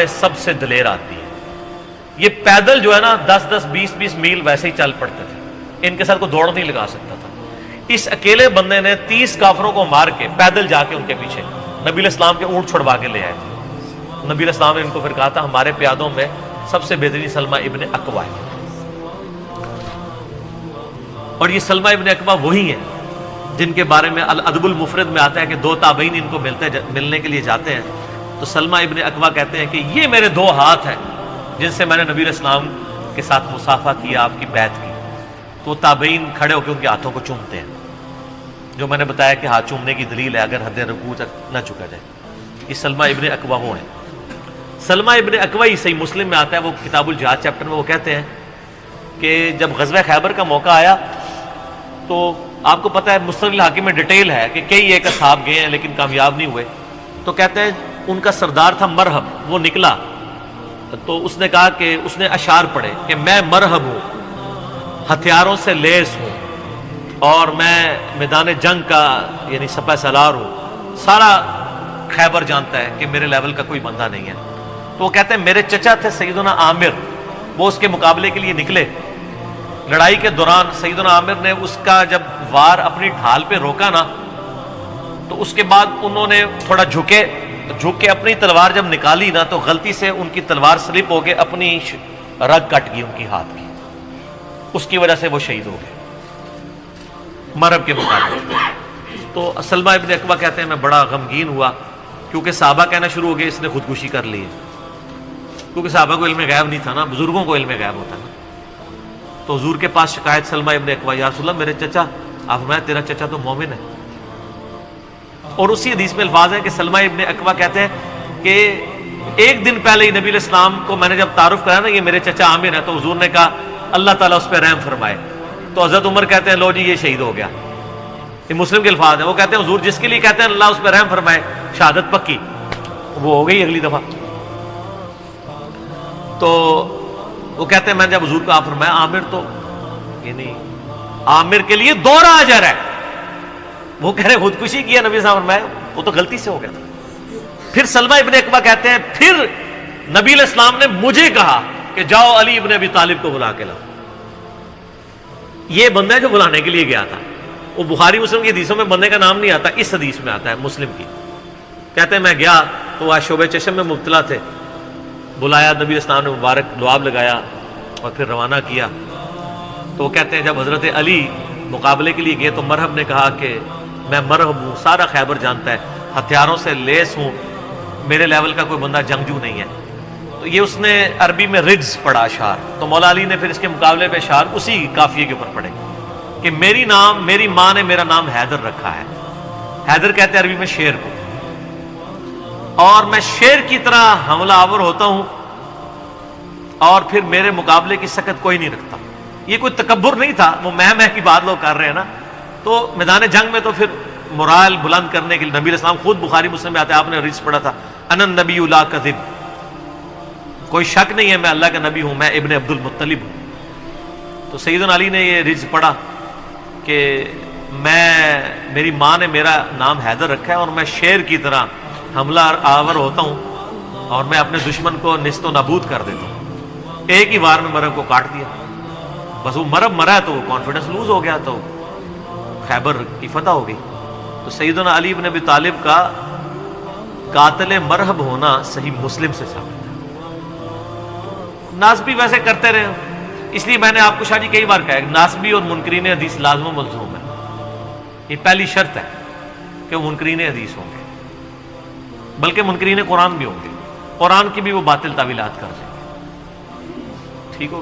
میں سب سے دلیر آدمی ہے. یہ پیدل جو ہے نا 10-10 20-20 میل ویسے ہی چل پڑتے تھے, ان کے ساتھ کوئی دوڑ نہیں لگا سکتا تھا. اس اکیلے بندے نے 30 کافروں کو مار کے پیدل جا کے ان کے پیچھے نبی علیہ السلام کے اونٹ چھڑوا کے لے آئے تھے. نبی علیہ السلام نے ان کو پھر کہا تھا ہمارے پیادوں میں سب سے بہترین سلمہ ابن اکوع ہے. اور یہ سلمہ ابن اکوع وہی ہیں جن کے بارے میں الادب المفرد میں آتا ہے کہ 2 تابعین ان کو ملنے کے لیے جاتے ہیں, تو سلمہ ابن اکوع کہتے ہیں کہ یہ میرے 2 ہاتھ ہیں جن سے میں نے نبی علیہ السلام کے ساتھ مصافحہ کیا, آپ کی بیعت کی. تو تابعین کھڑے ہو کے ان کے ہاتھوں کو چومتے ہیں, جو میں نے بتایا کہ ہاتھ چومنے کی دلیل ہے اگر حد رکوع تک نہ چکا جائے. یہ سلمہ ابن اکوع وہ ہیں. سلمہ ابن اکوع ہی صحیح مسلم میں آتا ہے, وہ کتاب الجہاد چیپٹر میں وہ کہتے ہیں کہ جب غزوہ خیبر کا موقع آیا تو آپ کو پتہ ہے مستدرک الحاکم میں ڈیٹیل ہے کہ کئی ایک اصحاب گئے ہیں لیکن کامیاب نہیں ہوئے. تو کہتے ہیں ان کا سردار تھا مرہب, وہ نکلا تو اس نے کہا کہ اس نے اشعار پڑھے کہ میں مرہب ہوں, ہتھیاروں سے لیس ہوں, اور میں میدان جنگ کا یعنی سپہ سالار ہوں, سارا خیبر جانتا ہے کہ میرے لیول کا کوئی بندہ نہیں ہے. تو وہ کہتے ہیں میرے چچا تھے سیدنا عامر, وہ اس کے مقابلے کے لیے نکلے. لڑائی کے دوران سیدنا عامر نے اس کا جب وار اپنی ڈھال پہ روکا نا, تو اس کے بعد انہوں نے تھوڑا جھک کے اپنی تلوار جب نکالی نا, تو غلطی سے ان کی تلوار سلپ ہو کے اپنی رگ کٹ گئی ان کی ہاتھ کی, اس کی وجہ سے وہ شہید ہو گئے مرہب کے مقابلے. تو سلمہ ابن اکوع کہتے ہیں میں بڑا غمگین ہوا کیونکہ صحابہ کہنا شروع ہو گئے اس نے خودکشی کر لی ہے, کیونکہ صحابہ کو علم غیب نہیں تھا نا, بزرگوں کو علم غیب ہوتا نا. تو حضور کے پاس شکایت سلمہ ابن اکوع, یا رسول اللہ میرے چچا, آپ فرمایا تیرا چچا تو مومن ہے. اور اسی حدیث میں الفاظ ہے کہ سلمہ ابن اکوع کہتے ہیں کہ ایک دن پہلے ہی نبی علیہ السلام کو میں نے جب تعارف کرایا نا یہ میرے چچا عامر ہے, تو حضور نے کہا اللہ تعالیٰ اس پہ رحم فرمائے. تو حضرت عمر کہتے ہیں لو جی یہ شہید ہو گیا. یہ مسلم کے الفاظ ہیں, وہ کہتے ہیں حضور جس کے لیے کہتے ہیں اللہ اس پہ رحم فرمائے, شہادت پکی, وہ ہو گئی اگلی دفعہ. تو وہ کہتے ہیں میں جب حضور کو آپ فرمایا عامر تو یعنی عامر کے لیے 2 اجر ہے, وہ کہہ رہے خودکشی کیا نبی صاحب فرمایا وہ تو غلطی سے ہو گیا تھا. پھر سلمہ ابن اکوع کہتے ہیں پھر نبی علیہ السلام نے مجھے کہا کہ جاؤ علی ابن ابی طالب کو بلا کے لاؤ. یہ بندہ ہے جو بلانے کے لیے گیا تھا. وہ بخاری مسلم کی حدیثوں میں بندے کا نام نہیں آتا, اس حدیث میں آتا ہے مسلم کی. کہتے ہیں میں گیا تو وہ شعبہ چشم میں مبتلا تھے, بلایا نبی علیہ السلام نے مبارک لعاب لگایا اور پھر روانہ کیا. تو وہ کہتے ہیں جب حضرت علی مقابلے کے لیے گئے تو مرہب نے کہا کہ میں مرہب ہوں, سارا خیبر جانتا ہے, ہتھیاروں سے لیس ہوں, میرے لیول کا کوئی بندہ جنگجو نہیں ہے. تو یہ اس نے عربی میں رجز پڑھا اشعار, تو مولا علی نے پھر اس کے مقابلے پہ اشعار اسی قافیے کے اوپر پڑھے کہ میری ماں نے میرا نام حیدر رکھا ہے. حیدر کہتے ہیں عربی میں شیر کو, اور میں شیر کی طرح حملہ آور ہوتا ہوں اور پھر میرے مقابلے کی سکت کوئی نہیں رکھتا. یہ کوئی تکبر نہیں تھا, وہ میں کی بات لوگ کر رہے ہیں نا. تو میدان جنگ میں تو پھر مورال بلند کرنے کے لیے نبی علیہ السلام خود بخاری مسلم میں آتا ہے, آپ نے حدیث پڑھا تھا انا النبی لا کذب, کوئی شک نہیں ہے میں اللہ کا نبی ہوں, میں ابن عبد المطلب ہوں. تو سیدنا علی نے یہ رجز پڑھا کہ میری ماں نے میرا نام حیدر رکھا ہے اور میں شیر کی طرح حملہ آور ہوتا ہوں اور میں اپنے دشمن کو نیست و نابود کر دیتا ہوں. ایک ہی وار میں مرہب کو کاٹ دیا, بس وہ مرہب مرا تو کانفیڈنس لوز ہو گیا, تو خیبر کی فتح ہو گئی. تو سیدنا علی بن ابی طالب کا قاتل مرہب ہونا صحیح مسلم سے ثابت ہے. ناسبی ویسے کرتے رہے, اس لیے میں نے آپ کو شاہ جی کئی بار کہا ناسبی اور منکرین حدیث لازم و ملزوم ہے. یہ پہلی شرط ہے کہ وہ منکرین حدیث ہوں گے, بلکہ منکرین قرآن بھی ہوں گے, قرآن کی بھی وہ باطل تعویلات کر دیں گے. ٹھیک ہو.